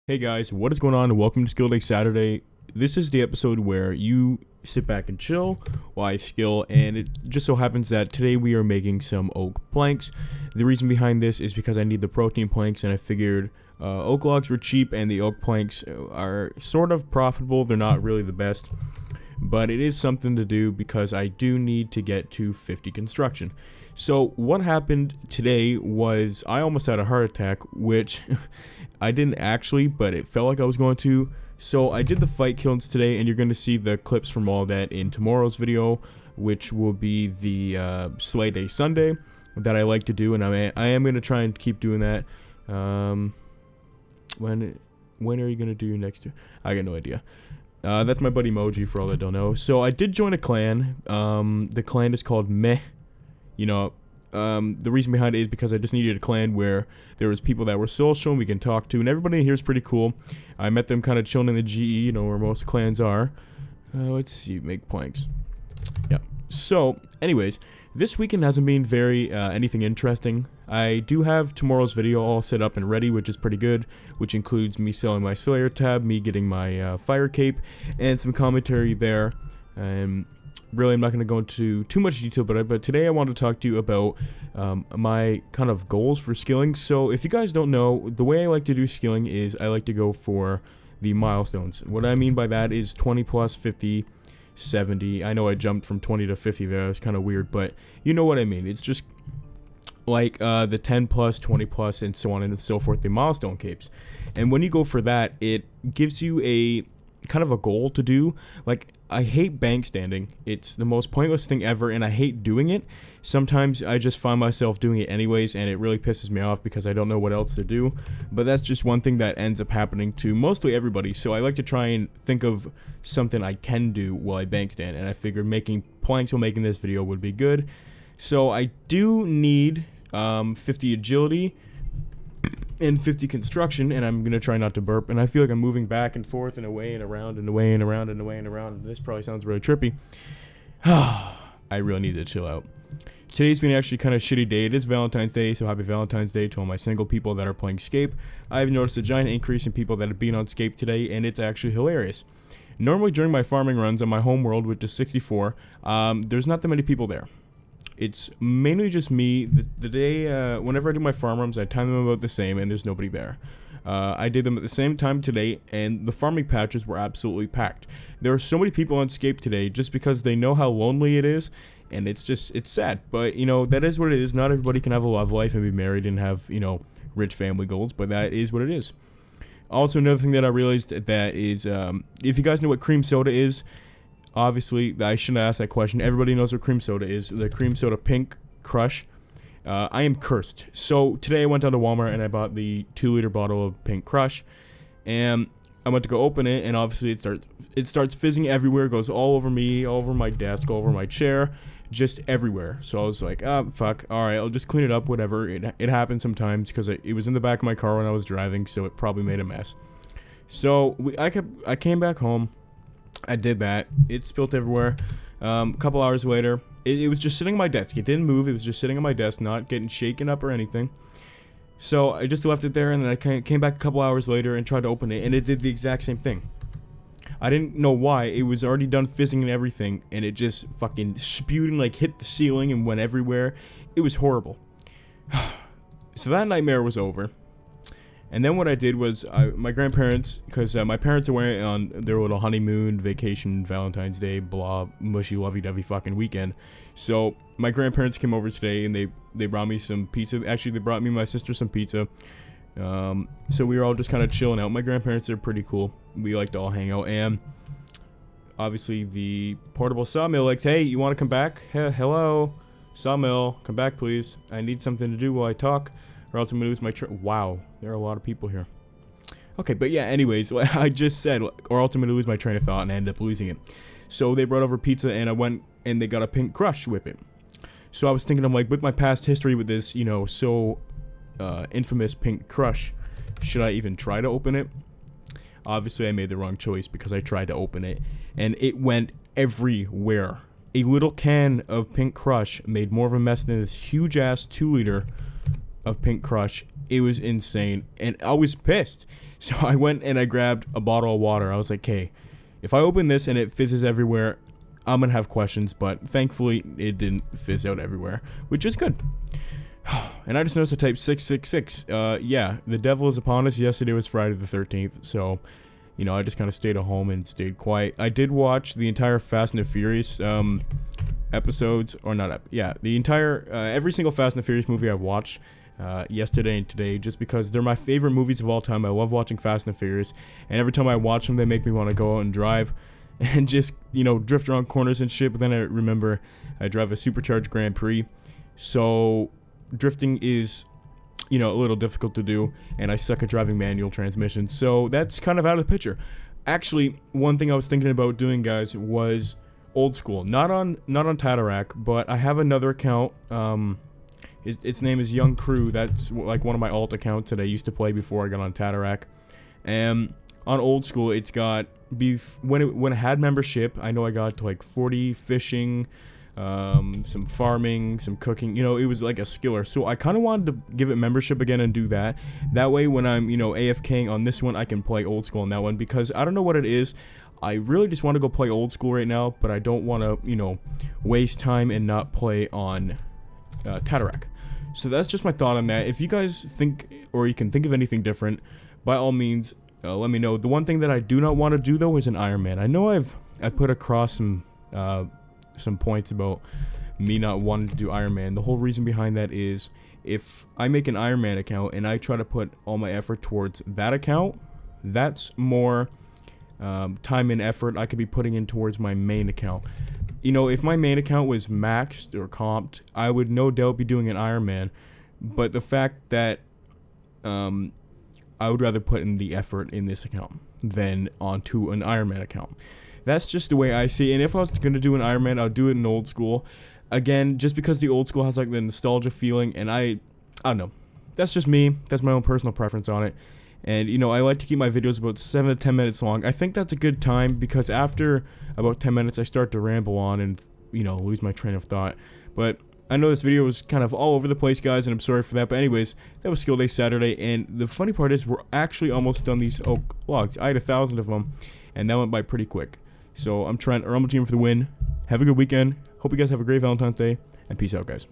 Hey guys, what is going on? Welcome to Skill Day Saturday. This is the episode where you sit back and chill while I skill, and it just so happens that today we are making some oak planks. The reason behind this is because I need the Protien planks, and I figured oak logs were cheap and the oak planks are sort of profitable. They're not really the best, but it is something to do because I do need to get to 50 construction. So what happened today was I almost had a heart attack, which I didn't actually, but it felt like I was going to. So I did the fight kills today, and you're going to see the clips from all that in tomorrow's video, which will be the Slay Day Sunday that I like to do, and I am going to try and keep doing that. When are you going to do next year? I got no idea. That's my buddy Moji, for all that don't know. So I did join a clan. The clan is called Meh. You know, the reason behind it is because I just needed a clan where there was people that were social and we can talk to, and everybody in here is pretty cool. I met them kind of chilling in the GE, you know, where most clans are. Let's see, make planks. Yeah. So, anyways, this weekend hasn't been very anything interesting. I do have tomorrow's video all set up and ready, which is pretty good, which includes me selling my Slayer tab, me getting my fire cape, and some commentary there. Really, I'm not going to go into too much detail, but today I want to talk to you about my kind of goals for skilling. So if you guys don't know, the way I like to do skilling is I like to go for the milestones. What I mean by that is 20 plus, 50, 70. I know I jumped from 20 to 50 there. That's kind of weird, but you know what I mean. It's just like the 10 plus, 20 plus, and so on and so forth, the milestone capes. And when you go for that, it gives you a kind of a goal to do. Like, I hate bank standing. It's the most pointless thing ever, and I hate doing it. Sometimes I just find myself doing it anyways, and it really pisses me off because I don't know what else to do. But that's just one thing that ends up happening to mostly everybody. So I like to try and think of something I can do while I bank stand, and I figured making planks while making this video would be good. So I do need 50 agility and 50 construction, and I'm gonna try not to burp, and I feel like I'm moving back and forth and away and around and away and around and away and around, and this probably sounds really trippy. I really need to chill out. Today's been actually kind of a shitty day. It is Valentine's Day, so happy Valentine's Day to all my single people that are playing Scape. I've noticed a giant increase in people that have been on Scape today, and it's actually hilarious. Normally during my farming runs on my home world, which is 64, there's not that many people there. It's mainly just me. The day, whenever I do my farm runs, I time them about the same, and there's nobody there. I did them at the same time today, and the farming patches were absolutely packed. There are so many people on Scape today just because they know how lonely it is, and it's sad. But, you know, that is what it is. Not everybody can have a love life and be married and have, you know, rich family goals, but that is what it is. Also, another thing that I realized that is, if you guys know what cream soda is, obviously, I shouldn't ask that question. Everybody knows what cream soda is. The cream soda pink crush. I am cursed. So today I went down to Walmart and I bought the 2-liter bottle of pink crush. And I went to go open it, and obviously it starts fizzing everywhere. It goes all over me, all over my desk, all over my chair, just everywhere. So I was like, fuck. Alright, I'll just clean it up, whatever. It happens sometimes because it was in the back of my car when I was driving, so it probably made a mess. So I came back home. I did that. It spilled everywhere. A couple hours later, it was just sitting on my desk. It didn't move. It was just sitting on my desk, not getting shaken up or anything. So I just left it there, and then I came back a couple hours later and tried to open it, and it did the exact same thing. I didn't know why. It was already done fizzing and everything, and it just fucking spewed and like hit the ceiling and went everywhere. It was horrible. So that nightmare was over. And then what I did was, my grandparents, because my parents are away on their little honeymoon, vacation, Valentine's Day, blah, mushy, lovey-dovey fucking weekend. So my grandparents came over today, and they brought me some pizza. Actually, they brought me and my sister some pizza. So we were all just kind of chilling out. My grandparents are pretty cool. We like to all hang out. And obviously the portable sawmill, like, hey, you want to come back? Hello, sawmill, come back, please. I need something to do while I talk, or else I'm gonna lose my wow, there are a lot of people here. Okay, but yeah, anyways, like I just said, or else I'm gonna lose my train of thought and end up losing it. So they brought over pizza, and I went and they got a pink crush with it. So I was thinking, I'm like, with my past history with this, you know, so infamous pink crush, should I even try to open it? Obviously, I made the wrong choice because I tried to open it, and it went everywhere. A little can of pink crush made more of a mess than this huge ass 2-liter of pink crush. It was insane, and I was pissed. So I went and I grabbed a bottle of water. I was like, hey, if I open this and it fizzes everywhere, I'm gonna have questions, but thankfully it didn't fizz out everywhere, which is good. And I just noticed I typed 666. Yeah, the devil is upon us. Yesterday was Friday the 13th, so, you know, I just kind of stayed at home and stayed quiet. I did watch the entire Fast and the Furious episodes, or not, yeah, the entire, every single Fast and the Furious movie I've watched yesterday and today, just because they're my favorite movies of all time. I love watching Fast and the Furious, and every time I watch them, they make me want to go out and drive and just, you know, drift around corners and shit. But then I remember I drive a supercharged Grand Prix, so drifting is, you know, a little difficult to do, and I suck at driving manual transmissions, so that's kind of out of the picture. Actually, one thing I was thinking about doing, guys, was old school. Not on Tatarack, but I have another account. Its name is Young Crew. That's like one of my alt accounts that I used to play before I got on Tatarack. And on old school, it's got when it had membership. I know I got to like 40 fishing, some farming, some cooking. You know, it was like a skiller. So I kind of wanted to give it membership again and do that. That way, when I'm, you know, AFKing on this one, I can play old school on that one, because I don't know what it is. I really just want to go play old school right now, but I don't want to, you know, waste time and not play on Tatarack. So that's just my thought on that. If you guys think, or you can think of anything different, by all means, let me know. The one thing that I do not want to do, though, is an Iron Man. I know I put across some points about me not wanting to do Iron Man. The whole reason behind that is, if I make an Iron Man account and I try to put all my effort towards that account, that's more time and effort I could be putting in towards my main account. You know, if my main account was maxed or comped, I would no doubt be doing an Iron Man. But the fact that I would rather put in the effort in this account than onto an Iron Man account. That's just the way I see it. And if I was going to do an Iron Man, I'll do it in old school. Again, just because the old school has like the nostalgia feeling, and I don't know. That's just me. That's my own personal preference on it. And, you know, I like to keep my videos about 7 to 10 minutes long. I think that's a good time, because after about 10 minutes, I start to ramble on and, you know, lose my train of thought. But I know this video was kind of all over the place, guys, and I'm sorry for that. But anyways, that was Skill Day Saturday. And the funny part is, we're actually almost done these oak logs. I had 1,000 of them, and that went by pretty quick. So I'm trying to Rumble Team for the win. Have a good weekend. Hope you guys have a great Valentine's Day, and peace out, guys.